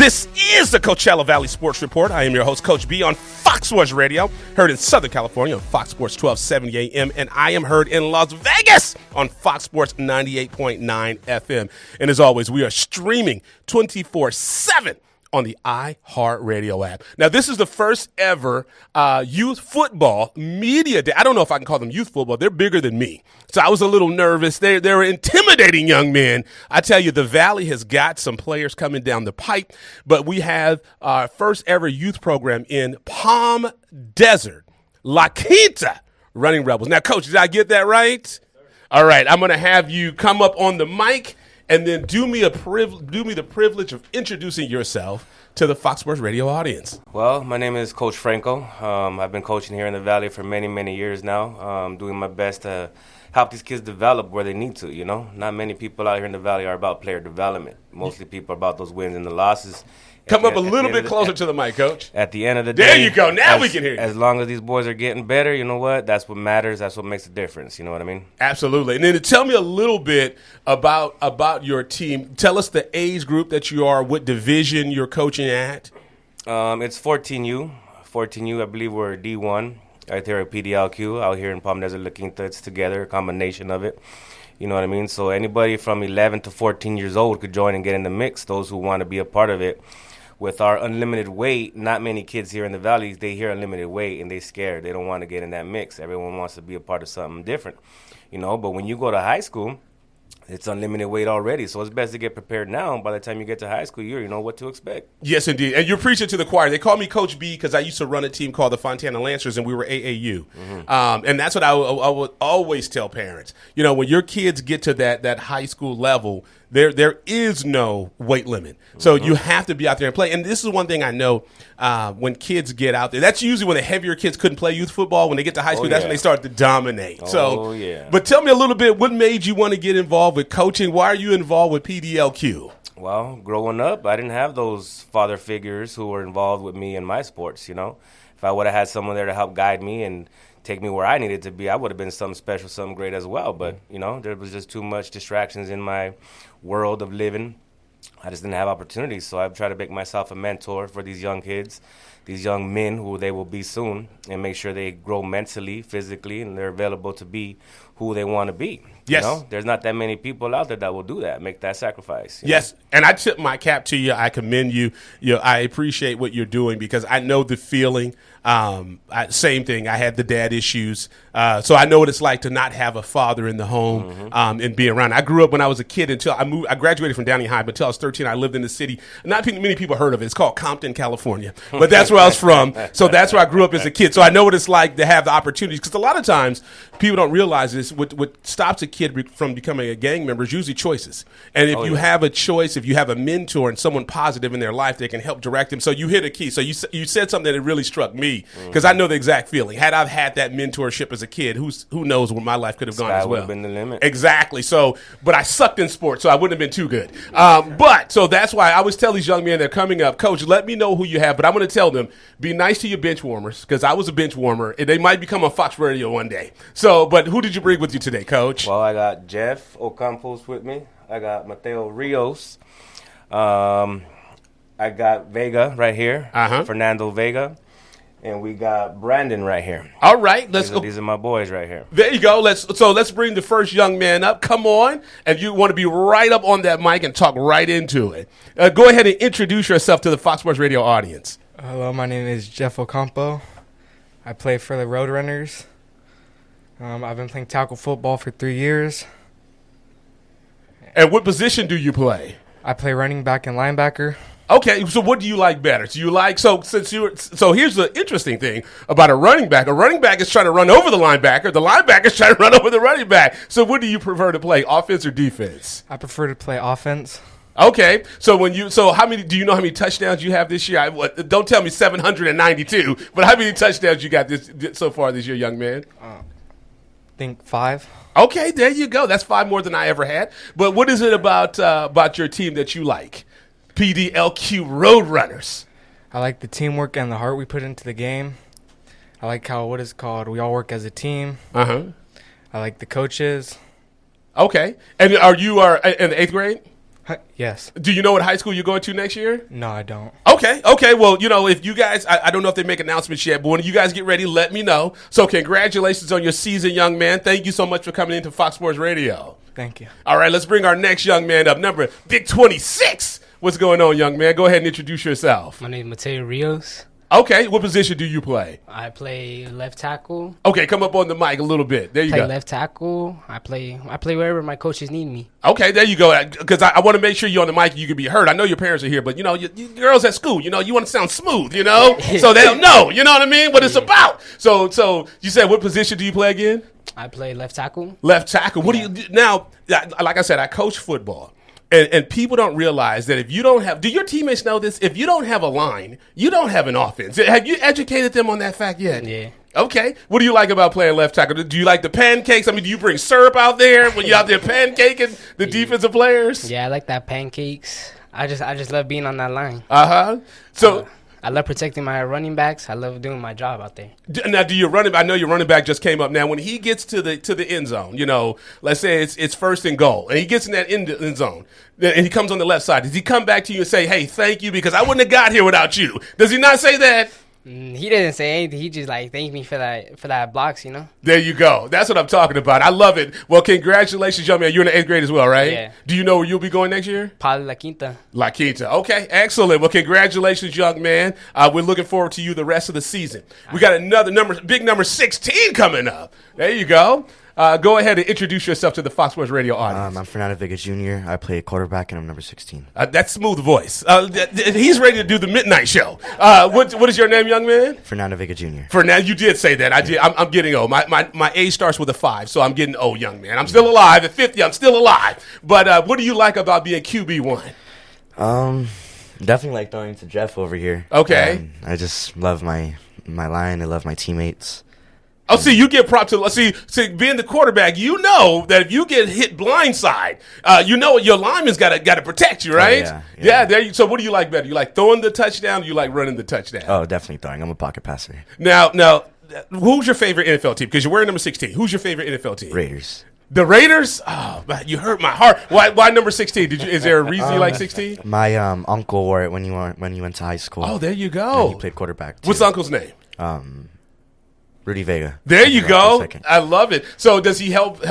This is the Coachella Valley Sports Report. I am your host, Coach B, on Fox Sports Radio, heard in Southern California on Fox Sports 1270 AM, and I am heard in Las Vegas on Fox Sports 98.9 FM. And as always, we are streaming 24/7 on the iHeartRadio app. Now, this is the first ever youth football media day. I don't know if I can call them youth football. They're bigger than me. So I was a little nervous. They were intimidating young men. I tell you, the Valley has got some players coming down the pipe, but we have our first ever youth program in Palm Desert, La Quinta, Running Rebels. Now, Coach, did I get that right? All right, I'm going to have you come up on the mic and then do me the privilege of introducing yourself to the Fox Sports Radio audience. Well, my name is Coach Franco. I've been coaching here in the Valley for many, many years now, doing my best to help these kids develop where they need to, you know. Not many people out here in the Valley are about player development. Mostly people are about those wins and the losses. Come up a little bit closer to the mic, Coach. At the end of the day. There you go. Now we can hear you. As long as these boys are getting better, you know what? That's what matters. That's what makes a difference. You know what I mean? Absolutely. And then tell me a little bit about your team. Tell us the age group that you are, what division you're coaching at. It's 14U. 14U, I believe we're D1 right there at PDLQ out here in Palm Desert, La Quinta. It's together, a combination of it. You know what I mean? So anybody from 11 to 14 years old could join and get in the mix, those who want to be a part of it. With our unlimited weight, not many kids here in the Valley, they hear unlimited weight and they're scared. They don't want to get in that mix. Everyone wants to be a part of something different, you know. But when you go to high school, it's unlimited weight already. So it's best to get prepared now. By the time you get to high school, you know what to expect. Yes, indeed. And you're preaching to the choir. They call me Coach B because I used to run a team called the Fontana Lancers, and we were AAU. Mm-hmm. And that's what I would always tell parents. You know, when your kids get to that high school level, there is no weight limit. So you have to be out there and play. And this is one thing I know when kids get out there. That's usually when the heavier kids couldn't play youth football. When they get to high school, that's when they start to dominate. But tell me a little bit, what made you want to get involved with coaching? Why are you involved with PDLQ? Well, growing up, I didn't have those father figures who were involved with me in my sports, you know. If I would have had someone there to help guide me and take me where I needed to be, I would have been something special, something great as well. But, you know, there was just too much distractions in my world of living. I just didn't have opportunities, so I've tried to make myself a mentor for these young kids, these young men who they will be soon, and make sure they grow mentally, physically, and they're available to be who they want to be. Yes. You know? There's not that many people out there that will do that, make that sacrifice. Yes, and I tip my cap to you. I commend you. I appreciate what you're doing because I know the feeling. Same thing. I had the dad issues, so I know what it's like to not have a father in the home and be around. I grew up when I was a kid until I moved. I graduated from Downey High, but until I was 13, I lived in the city. Not many people heard of it. It's called Compton, California, but that's where I was from. So that's where I grew up as a kid. So I know what it's like to have the opportunities because a lot of times people don't realize this. What stops a kid from becoming a gang member is usually choices. And if you have a choice, if you have a mentor and someone positive in their life, they can help direct them. So you hit a key. So you said something that really struck me. Because I know the exact feeling. Had I had that mentorship as a kid, who knows where my life could have gone as well. Would have been the limit. Exactly. So, but I sucked in sports, so I wouldn't have been too good. So that's why I always tell these young men that are coming up, Coach, let me know who you have. But I'm going to tell them, be nice to your bench warmers, because I was a bench warmer, and they might become on Fox Radio one day. So, but who did you bring with you today, Coach? Well, I got Jeff Ocampos with me. I got Mateo Rios. I got Vega right here. Fernando Vega. And we got Brandon right here. All right, These are my boys right here. There you go. Let's bring the first young man up. Come on, and you want to be right up on that mic and talk right into it. Go ahead and introduce yourself to the Fox Sports Radio audience. Hello, my name is Jeff Ocampo. I play for the Roadrunners. I've been playing tackle football for 3 years. And what position do you play? I play running back and linebacker. Okay, so what do you like better? So here's the interesting thing about a running back. A running back is trying to run over the linebacker. The linebacker is trying to run over the running back. So what do you prefer to play, offense or defense? I prefer to play offense. Okay, so do you know how many touchdowns you have this year? Don't tell me 792, but how many touchdowns you got so far this year, young man? I think 5. Okay, there you go. That's 5 more than I ever had. But what is it about your team that you like? PDLQ Roadrunners. I like the teamwork and the heart we put into the game. I like how we all work as a team. I like the coaches. Okay. And you are in the 8th grade? Yes. Do you know what high school you're going to next year? No, I don't. Okay. Well, if you guys, I don't know if they make announcements yet, but when you guys get ready, let me know. So congratulations on your season, young man. Thank you so much for coming into Fox Sports Radio. Thank you. All right, let's bring our next young man up. Number Big 26. What's going on, young man? Go ahead and introduce yourself. My name is Mateo Rios. Okay, what position do you play? I play left tackle. Okay, come up on the mic a little bit. There you Play go. left tackle. I play wherever my coaches need me. Okay, there you go. Because I want to make sure you're on the mic and you can be heard. I know your parents are here, but, you girls at school, you want to sound smooth, so they don't know, you know what I mean, what it's about. So you said what position do you play again? I play left tackle. Left tackle. What do you do? Now, like I said, I coach football. And people don't realize that if you don't have – do your teammates know this? If you don't have a line, you don't have an offense. Have you educated them on that fact yet? Yeah. Okay. What do you like about playing left tackle? Do you like the pancakes? I mean, do you bring syrup out there when you're out there pancaking the defensive players? Yeah, I like that pancakes. I just love being on that line. Uh-huh. So I love protecting my running backs. I love doing my job out there. now, do you I know your running back just came up. Now, when he gets to the end zone, let's say it's first and goal, and he gets in that end zone, and he comes on the left side, does he come back to you and say, hey, thank you, because I wouldn't have got here without you? Does he not say that? He didn't say anything. He just thanked me for that blocks, There you go. That's what I'm talking about. I love it. Well, congratulations, young man. You're in the 8th grade as well, right? Yeah. Do you know where you'll be going next year? Pablo La Quinta. La Quinta. Okay, excellent. Well, congratulations, young man. We're looking forward to you the rest of the season. We got another big number 16 coming up. There you go. Go ahead and introduce yourself to the Fox Sports Radio audience. I'm Fernando Vega Jr. I play quarterback, and I'm number 16. That's smooth voice. He's ready to do the midnight show. What is your name, young man? Fernando Vega Jr. Fernando, you did say that. I did. I'm getting old. My age starts with a 5, so I'm getting old, young man. I'm still alive. At 50, I'm still alive. But what do you like about being QB1? Definitely like throwing to Jeff over here. Okay. I just love my line. I love my teammates. Oh, see, you get props to see being the quarterback. You know that if you get hit blindside, your lineman's got to protect you, right? Yeah. There. So, what do you like better? You like throwing the touchdown, or you like running the touchdown? Oh, definitely throwing. I'm a pocket passer. Now, who's your favorite NFL team? Because you're wearing number 16. Who's your favorite NFL team? Raiders. The Raiders? Oh, man, you hurt my heart. Why number 16? Is there a reason you like 16? My uncle wore it when you went to high school. Oh, there you go. And he played quarterback too. What's the uncle's name? Rudy Vega. There you go. I love it. So does he help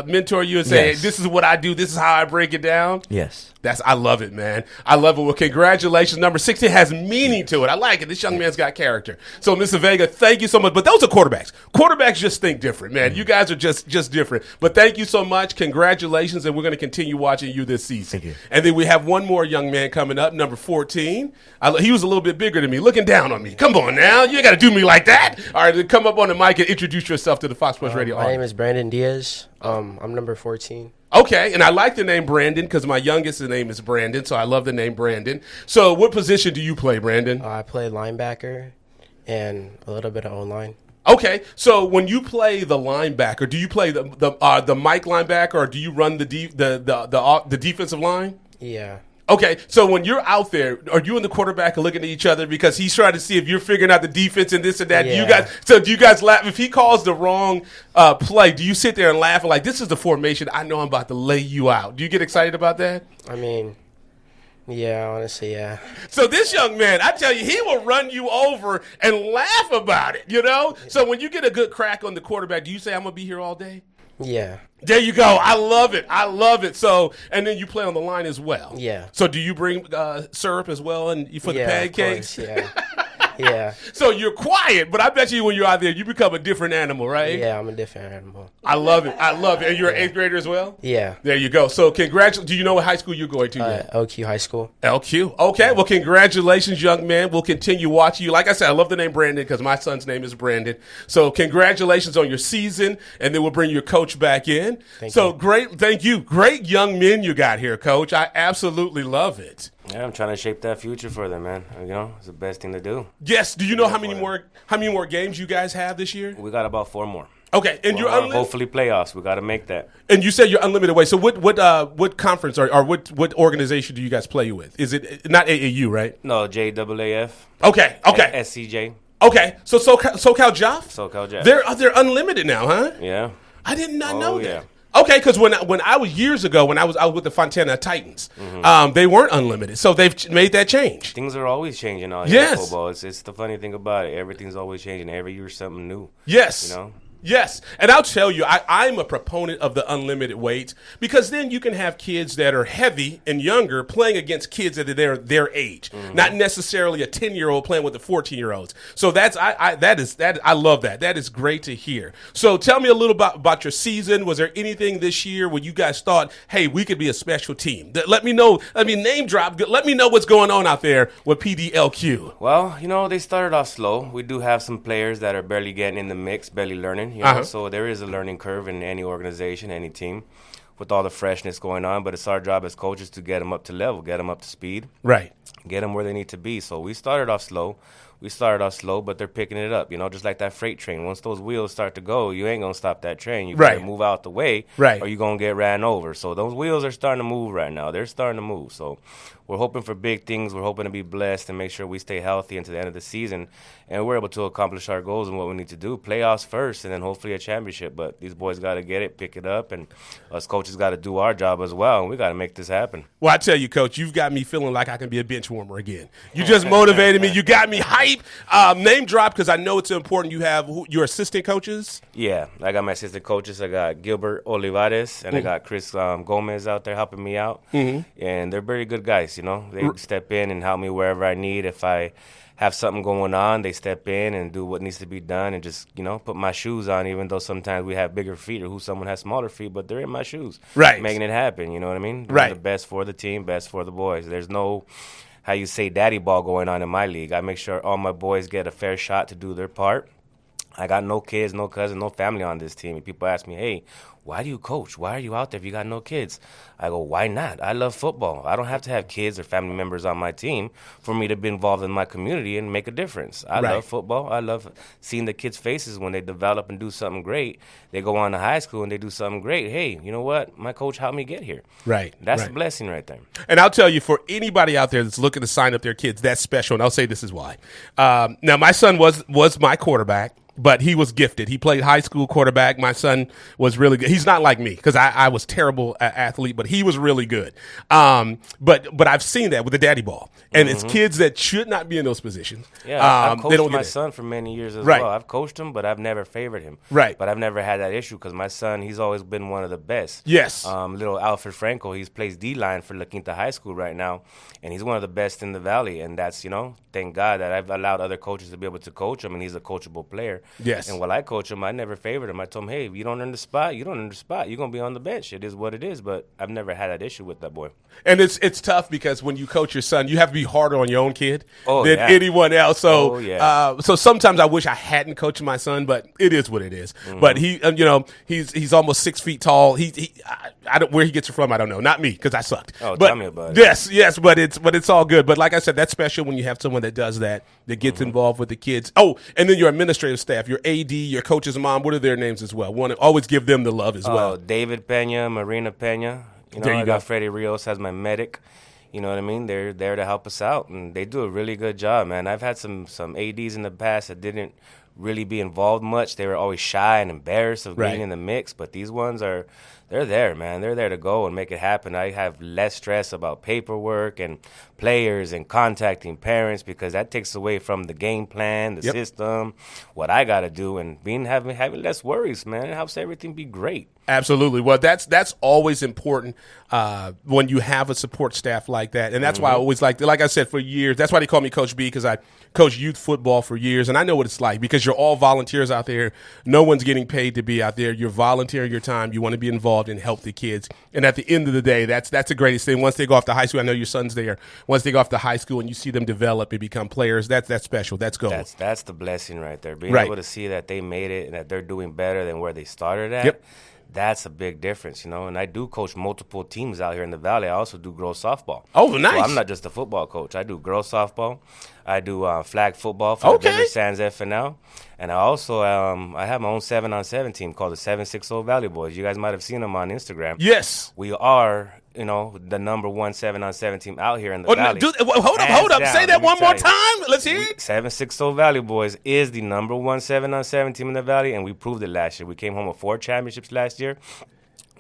mentor you and say, Yes. This is what I do, this is how I break it down? Yes. I love it, man. I love it. Well, congratulations. Number 16 has meaning to it. I like it. This young man's got character. So, Mr. Vega, thank you so much. But those are quarterbacks. Quarterbacks just think different, man. You guys are just different. But thank you so much. Congratulations, and we're going to continue watching you this season. Thank you. And then we have one more young man coming up, number 14. He was a little bit bigger than me, looking down on me. Come on now. You ain't got to do me like that. All right, come up on the mic and introduce yourself to the Fox Sports Radio My audience. name is Brandon Diaz. I'm number 14. Okay, and I like the name Brandon because my youngest name is Brandon, so I love the name Brandon. So what position do you play, Brandon? I play linebacker and a little bit of O-line. Okay, so when you play the linebacker, do you play the Mike linebacker, or do you run the defensive line? Yeah. Okay, so when you're out there, are you and the quarterback are looking at each other because he's trying to see if you're figuring out the defense and this and that? Yeah. Do you guys laugh if he calls the wrong play? Do you sit there and laugh like, this is the formation? I know I'm about to lay you out. Do you get excited about that? I mean, yeah, honestly, yeah. So this young man, I tell you, he will run you over and laugh about it. So when you get a good crack on the quarterback, do you say, I'm gonna be here all day? Yeah. There you go. I love it. So, and then you play on the line as well. Yeah. So do you bring syrup as well and for the pancakes? Of course, yeah. Yeah. So you're quiet, but I bet you when you're out there, you become a different animal, right? Yeah, I'm a different animal. I love it. And you're an 8th grader as well? Yeah. There you go. So congratulations. Do you know what high school you're going to yet? LQ High School. LQ. Okay. Well, congratulations, young man. We'll continue watching you. Like I said, I love the name Brandon because my son's name is Brandon. So congratulations on your season, and then we'll bring your coach back in. Thank you. Great. Thank you. Great young men you got here, Coach. I absolutely love it. Yeah, I'm trying to shape that future for them, man. It's the best thing to do. Yes. Do you know how many more games you guys have this year? We got about 4 more. Okay, and you're unlimited. Hopefully playoffs. We got to make that. And you said you're unlimited way. So what conference or what organization do you guys play with? Is it not AAU, right? No, JAAF. Okay. SCJ. Okay. So SoCal Joff? SoCal Joff. They're unlimited now, huh? Yeah. I did not know that. Yeah. Okay, because when I was years ago, when I was with the Fontana Titans, they weren't unlimited, so they've made that change. Things are always changing out here in Yes. football. It's the funny thing about it. Everything's always changing. Every year something new. Yes. You know? Yes, and I'll tell you, I'm a proponent of the unlimited weights because then you can have kids that are heavy and younger playing against kids that are their age, not necessarily a 10-year-old playing with the 14-year-olds. So I love that. That is great to hear. So tell me a little about your season. Was there anything this year where you guys thought, hey, we could be a special team? Let me know. I mean, name drop. Let me know what's going on out there with PDLQ. Well, they started off slow. We do have some players that are barely getting in the mix, barely learning. So there is a learning curve in any organization, any team, with all the freshness going on. But it's our job as coaches to get them up to level, get them up to speed, Right. get them where they need to be. So we started off slow, but they're picking it up. Just like that freight train. Once those wheels start to go, you ain't gonna stop that train. You gotta Right. move out the way, Right. or you're gonna get ran over. So those wheels are starting to move right now. They're starting to move. So we're hoping for big things. We're hoping to be blessed and make sure we stay healthy into the end of the season, and we're able to accomplish our goals and what we need to do. Playoffs first, and then hopefully a championship. But these boys got to get it, pick it up, and us coaches got to do our job as well, and we got to make this happen. Well, I tell you, Coach, you've got me feeling like I can be a bench warmer again. You just motivated me. You got me hype. Name drop, because I know it's important. You have your assistant coaches. Yeah, I got my assistant coaches. I got Gilbert Olivares, and I got Chris Gomez out there helping me out. And they're very good guys, They step in and help me wherever I need. If I have something going on, they step in and do what needs to be done and just, put my shoes on, even though sometimes we have bigger feet or someone has smaller feet, but they're in my shoes. Right. Making it happen, you know what I mean? Doing Right. the best for the team, best for the boys. There's no, how you say, daddy ball going on in my league. I make sure all my boys get a fair shot to do their part. I got no kids, no cousins, no family on this team. And people ask me, hey, why do you coach? Why are you out there if you got no kids? I go, why not? I love football. I don't have to have kids or family members on my team for me to be involved in my community and make a difference. I love football. I love seeing the kids' faces when they develop and do something great. They go on to high school and they do something great. Hey, you know what? My coach helped me get here. Right. That's right. a blessing right there. And I'll tell you, for anybody out there that's looking to sign up their kids, that's special. And I'll say this is why. Now, my son was my quarterback. But he was gifted. He played high school quarterback. My son was really good. He's not like me because I was terrible athlete, but he was really good. But I've seen that with the daddy ball. And it's kids that should not be in those positions. Yeah, I've they don't coached get my it. son for many years as Right. well. I've coached him, but I've never favored him. Right. But I've never had that issue because my son, he's always been one of the best. Yes. Little Alfred Franco, he plays D-line for La Quinta High School right now, and he's one of the best in the Valley. And that's, thank God that I've allowed other coaches to be able to coach him, and he's a coachable player. Yes. And while I coach him, I never favored him. I told him, hey, if you don't earn the spot, you don't earn the spot. You're going to be on the bench. It is what it is, but I've never had that issue with that boy. And it's tough because when you coach your son, you have to be harder on your own kid than yeah. anyone else. So, Oh, yeah. So sometimes I wish I hadn't coached my son, but it is what it is. But he, he's almost 6 feet tall. I don't where he gets it from. I don't know. Not me because I sucked. Oh, but, tell me about it. Yes, but it's all good. But like I said, that's special when you have someone that does that gets involved with the kids. Oh, and then your administrative staff, your AD, your coach's mom. What are their names as well? Want to always give them the love as well. David Pena, Marina Pena. There you I go. got Freddie Rios as my medic. You know what I mean? They're there to help us out, and they do a really good job, man. I've had some ADs in the past that didn't really be involved much. They were always shy and embarrassed of Right. being in the mix, but these ones they're there, man. They're there to go and make it happen. I have less stress about paperwork and players and contacting parents because that takes away from the game plan, the Yep. system, what I got to do, and having less worries, man. It helps everything be great. Absolutely. Well, that's always important when you have a support staff like that. And that's why I always like I said, for years, that's why they call me Coach B, because I coached youth football for years. And I know what it's like because you're all volunteers out there. No one's getting paid to be out there. You're volunteering your time. You want to be involved and help the kids. And at the end of the day, that's the greatest thing. Once they go off to high school, I know your son's there. Once they go off to high school and you see them develop and become players, that's special. That's gold. That's the blessing right there. Being Right. able to see that they made it and that they're doing better than where they started at. Yep. That's a big difference, And I do coach multiple teams out here in the Valley. I also do girls softball. Oh, nice. So I'm not just a football coach. I do girls softball. I do flag football for Okay. the Denver Sands FNL. And I also I have my own 7-on-7 team called the 760 Valley Boys. You guys might have seen them on Instagram. Yes. We are, the number one 7-on-7 team out here in the Oh, Valley. hold Hands up. down, Say let that me one tell more you. time. Let's hear it. 760 Valley Boys is the number one 7-on-7 team in the Valley, and we proved it last year. We came home with 4 championships last year.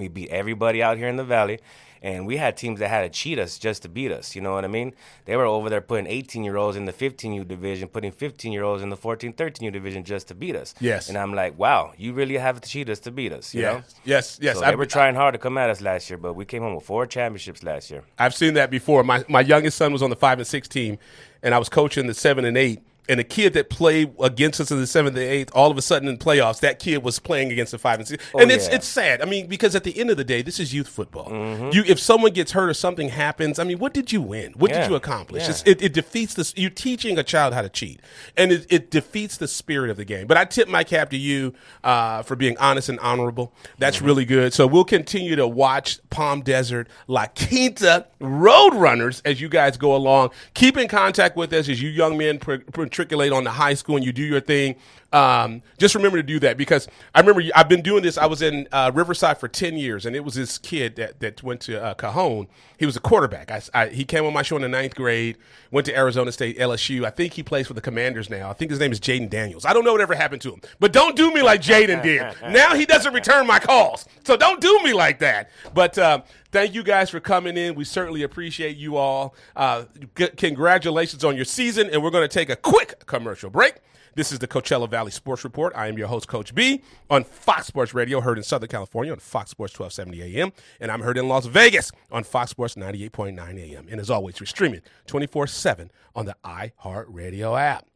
We beat everybody out here in the Valley. And we had teams that had to cheat us just to beat us. You know what I mean? They were over there putting 18-year-olds in the 15U division, putting 15-year-olds in the 14, 13U division just to beat us. Yes. And I'm like, wow, you really have to cheat us to beat us, you know? Yes. So they were trying hard to come at us last year, but we came home with 4 championships last year. I've seen that before. My youngest son was on the 5 and 6 team, and I was coaching the 7 and 8. And the kid that played against us in the 7th and 8th, all of a sudden in playoffs, that kid was playing against the 5 and 6. And it's sad. I mean, because at the end of the day, this is youth football. If someone gets hurt or something happens, I mean, what did you win? What did you accomplish? Yeah. It defeats this. You're teaching a child how to cheat, and it defeats the spirit of the game. But I tip my cap to you for being honest and honorable. That's really good. So we'll continue to watch Palm Desert La Quinta Roadrunners as you guys go along. Keep in contact with us as you young men matriculate on to high school and you do your thing. Just remember to do that, because I remember I've been doing this. I was in Riverside for 10 years, and it was this kid that went to Cajon. He was a quarterback. He came on my show in the 9th grade, went to Arizona State, LSU. I think he plays for the Commanders now. I think his name is Jaden Daniels. I don't know whatever happened to him, but don't do me like Jaden did. Now he doesn't return my calls, so don't do me like that. But thank you guys for coming in. We certainly appreciate you all. Congratulations on your season, and we're going to take a quick commercial break. This is the Coachella Valley Sports Report. I am your host, Coach B, on Fox Sports Radio, heard in Southern California on Fox Sports 1270 AM, and I'm heard in Las Vegas on Fox Sports 98.9 AM. And as always, we're streaming 24/7 on the iHeartRadio app.